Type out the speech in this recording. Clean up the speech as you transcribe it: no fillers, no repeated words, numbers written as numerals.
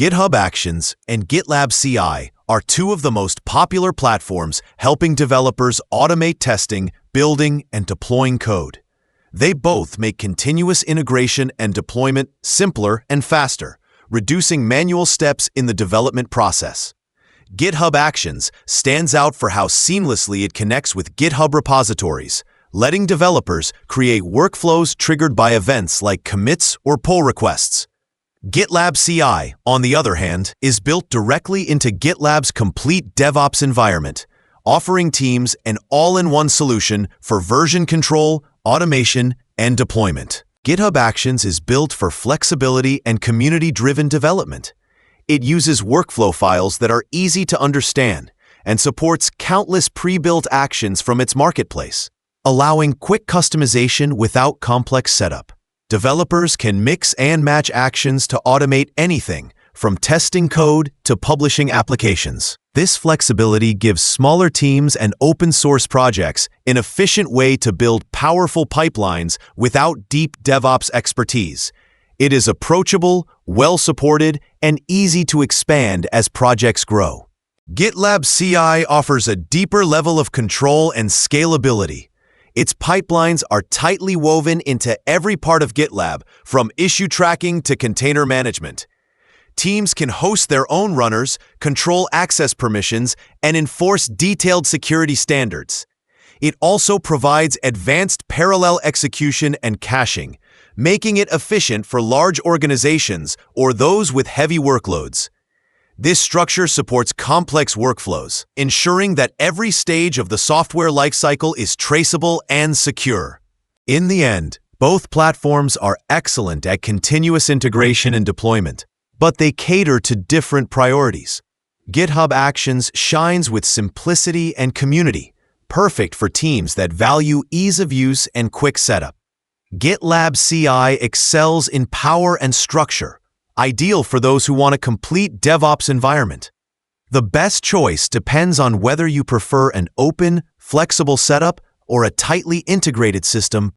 GitHub Actions and GitLab CI are two of the most popular platforms helping developers automate testing, building, and deploying code. They both make continuous integration and deployment simpler and faster, reducing manual steps in the development process. GitHub Actions stands out for how seamlessly it connects with GitHub repositories, letting developers create workflows triggered by events like commits or pull requests. GitLab CI, on the other hand, is built directly into GitLab's complete DevOps environment, offering teams an all-in-one solution for version control, automation, and deployment. GitHub Actions is built for flexibility and community-driven development. It uses workflow files that are easy to understand and supports countless pre-built actions from its marketplace, allowing quick customization without complex setup. Developers can mix and match actions to automate anything, from testing code to publishing applications. This flexibility gives smaller teams and open-source projects an efficient way to build powerful pipelines without deep DevOps expertise. It is approachable, well-supported, and easy to expand as projects grow. GitLab CI offers a deeper level of control and scalability. Its pipelines are tightly woven into every part of GitLab, from issue tracking to container management. Teams can host their own runners, control access permissions, and enforce detailed security standards. It also provides advanced parallel execution and caching, making it efficient for large organizations or those with heavy workloads. This structure supports complex workflows, ensuring that every stage of the software lifecycle is traceable and secure. In the end, both platforms are excellent at continuous integration and deployment, but they cater to different priorities. GitHub Actions shines with simplicity and community, perfect for teams that value ease of use and quick setup. GitLab CI excels in power and structure, ideal for those who want a complete DevOps environment. The best choice depends on whether you prefer an open, flexible setup or a tightly integrated system